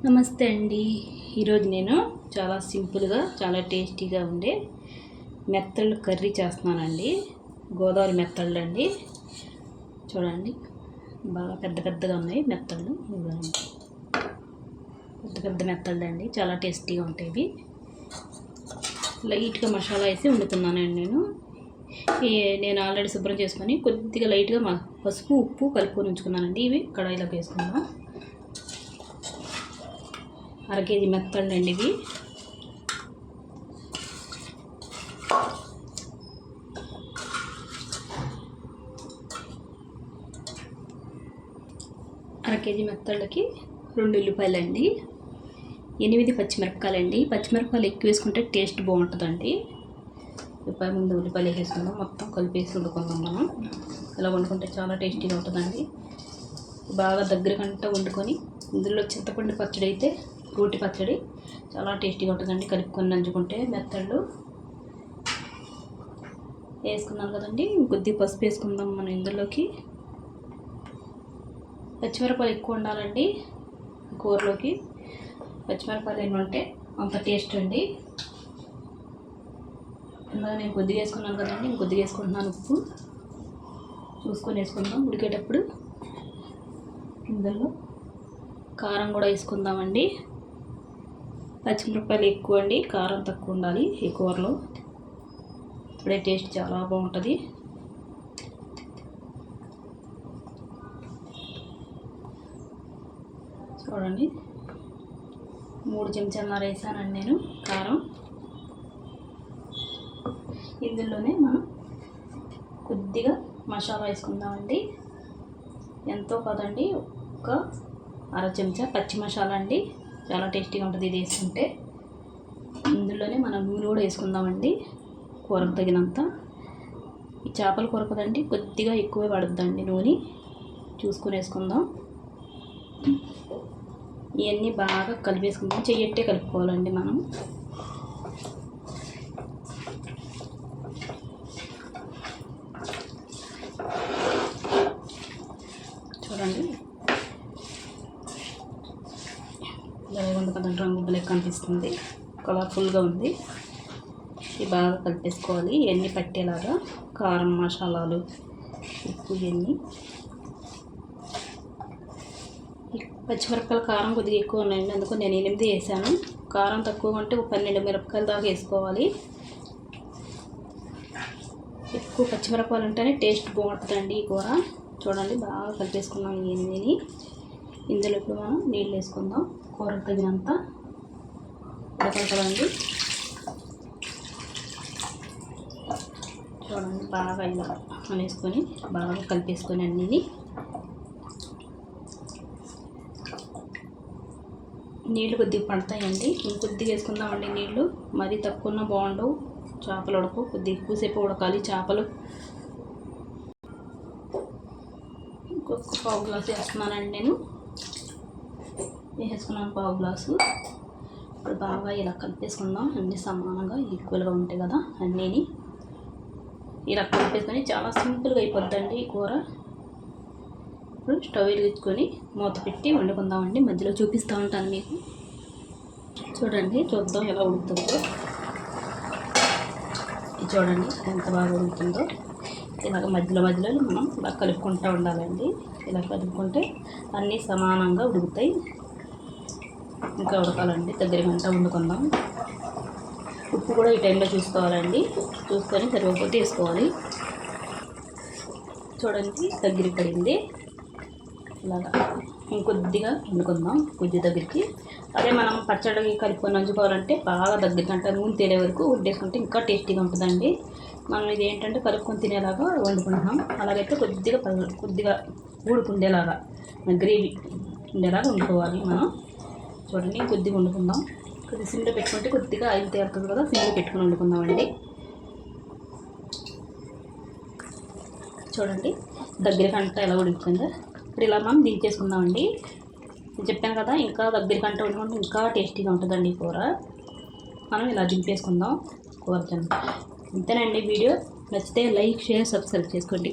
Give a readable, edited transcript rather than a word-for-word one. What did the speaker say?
నమస్తే అండి. ఈరోజు నేను చాలా సింపుల్గా చాలా టేస్టీగా ఉండే మెత్తళ్ళు కర్రీ చేస్తున్నానండి. గోదావరి మెత్తళ్ళు అండి. చూడండి, బాగా పెద్ద పెద్దగా ఉన్నాయి మెత్తళ్ళు. పెద్ద పెద్ద మెత్తళ్ళు అండి, చాలా టేస్టీగా ఉంటాయి ఇవి. లైట్గా మసాలా వేసి వండుతున్నానండి నేను ఆల్రెడీ శుభ్రం చేసుకొని కొద్దిగా లైట్గా పసుపు ఉప్పు కలుపుకొని ఉంచుకున్నానండి. ఇవి కడాయిలోకి వేసుకుందాం. 1/2 కేజీ మెత్తళ్ళు అండి ఇవి. కేజీ మెత్తళ్ళకి 2 ఉల్లిపాయలు అండి, 8 పచ్చిమిరపకాయలు. పచ్చిమిరపకాయలు ఎక్కువ వేసుకుంటే టేస్ట్ బాగుంటుందండి. ముందు ఉల్లిపాయలు వేసుకుందాం, మొత్తం కలిపేసి వండుకుందాం. మనం ఇలా వండుకుంటే చాలా టేస్టీగా ఉంటుందండి. బాగా దగ్గరకంటా వండుకొని ఇందులో చింతపండు పచ్చడి అయితే రోటి పచ్చడి చాలా టేస్టీగా ఉంటుందండి. కలుపుకొని నంచుకుంటే మెత్తళ్ళు వేసుకున్నాం కదండి. కొద్దిగా పసుపు వేసుకుందాం మనం ఇందులోకి. పచ్చిమిరపకాయలు ఎక్కువ ఉండాలండి కూరలోకి. పచ్చిమిరపకాయలు ఎన్ని ఉంటే అంత టేస్ట్ అండి. ఇందాక నేను కొద్దిగా వేసుకున్నాను కదండి, ఇంకొద్దిగా వేసుకుంటున్నాను. ఉప్పు చూసుకొని వేసుకుందాం ఉడికేటప్పుడు. ఇందులో కారం కూడా వేసుకుందామండి. పచ్చిమిరపకాయలు ఎక్కువ అండి, కారం తక్కువ ఉండాలి ఈ కూరలో. ఇప్పుడే టేస్ట్ చాలా బాగుంటుంది. చూడండి, 3 చెంచాలు వేసానండి నేను కారం. ఇందులోనే మనం కొద్దిగా మసాలా వేసుకుందామండి. ఎంతో కాదండి, ఒక 1/2 చెంచా పచ్చి మసాలా అండి. చాలా టేస్టీగా ఉంటుంది ఇది వేసుకుంటే. ఇందులోనే మనం నూనె కూడా వేసుకుందామండి, కూరకు తగినంత. ఈ చేపల కూర కదండి, కొద్దిగా ఎక్కువే పడుద్దండి నూనె, చూసుకొని వేసుకుందాం. ఇవన్నీ బాగా కలిపేసుకుందాం. చెయ్యట్టే కలుపుకోవాలండి మనం. చూడండి, ఉంది కదండి, రంగు లెక్క కనిపిస్తుంది, కలర్ఫుల్గా ఉంది. ఇవి బాగా కలిపేసుకోవాలి, ఇవన్నీ పట్టేలాగా. కారం మసాలాలు ఉప్పు ఇవన్నీ. పచ్చిమిరపకాయలు కారం కొద్దిగా ఎక్కువ ఉన్నాయండి, అందుకు నేను 8 వేసాను. కారం తక్కువ ఉంటే 12 మిరపకాయలు దాకా వేసుకోవాలి. ఎక్కువ పచ్చిమిరపకాయలు ఉంటేనే టేస్ట్ బాగుంటుందండి ఈ కూర. చూడండి, బాగా కలిపేసుకున్నాం ఇవన్నీ. ఇందులో ఇప్పుడు మనం నీళ్ళు వేసుకుందాం, కూరకు తగినంత. ఉడకలండి. చూడండి, బాగా ఇలా అనేసుకొని బాగా కలిపేసుకొని అన్నీ. నీళ్ళు కొద్దిగా పడతాయండి, ఇంకొద్దిగా వేసుకుందామండి నీళ్ళు. మరీ తక్కువ ఉన్న బాగుండవు, చేపలు ఉడకు. కొద్దిగా ఎక్కువసేపు ఉడకాలి చేపలు. ఇంకొక 1/2 గ్లాసు వేస్తున్నానండి నేను. వేసుకున్నాను 1/2 గ్లాసు. ఇప్పుడు బాగా ఇలా కలిపేసుకుందాం, అన్నీ సమానంగా ఈక్వల్గా ఉంటాయి కదా అన్నీని. ఇలా కలిపేసుకొని చాలా సింపుల్గా అయిపోద్దండి ఈ కూర. ఇప్పుడు స్టవ్ వెలిగించుకొని మూత పెట్టి వండుకుందామండి. మధ్యలో చూపిస్తూ ఉంటాను మీకు. చూడండి, చూద్దాం ఎలా ఉడుకుతుందో. చూడండి ఎంత బాగా ఉడుకుతుందో. ఇలాగ మధ్యలో మనం ఇలా కలుపుకుంటూ ఉండాలండి. ఇలా కలుపుకుంటే అన్నీ సమానంగా ఉడుకుతాయి. ఇంకా ఉడకాలండి, దగ్గర గంట వండుకుందాం. ఉప్పు కూడా ఈ టైంలో చూసుకోవాలండి, చూసుకొని సరిపోతే వేసుకోవాలి. చూడండి, దగ్గరికి పడింది. ఇలాగా ఇంకొద్దిగా వండుకుందాం, కొద్ది దగ్గరికి. అదే మనం పచ్చడికి కలుపుకొని నంచుకోవాలంటే బాగా దగ్గరికంట నూనె తేలే వరకు వండేసుకుంటే ఇంకా టేస్టీగా ఉంటుందండి. మనం ఇది ఏంటంటే కలుపుకొని తినేలాగా వండుకుంటున్నాం. అలాగైతే కొద్దిగా ఊడుకుండేలాగా గ్రేవీ ఉండేలాగా వండుకోవాలి మనం. చూడండి, కొద్దిగా వండుకుందాం. కొద్దిగా సిమ్లో పెట్టుకుంటే కొద్దిగా ఆయిల్ తేలుతుంది కదా, సిమ్లో పెట్టుకుని వండుకుందామండి. చూడండి, దగ్గరికంట ఎలా ఉడుకుతుందో. ఇప్పుడు ఇలా మనం దించేసుకుందామండి. నేను చెప్పాను కదా, ఇంకా దగ్గరికంట వండుకుంటే ఇంకా టేస్టీగా ఉంటుందండి ఈ కూర. మనం ఇలా దింపేసుకుందాం కూర. అంతేనండి వీడియో. నచ్చితే లైక్, షేర్, సబ్స్క్రైబ్ చేసుకోండి.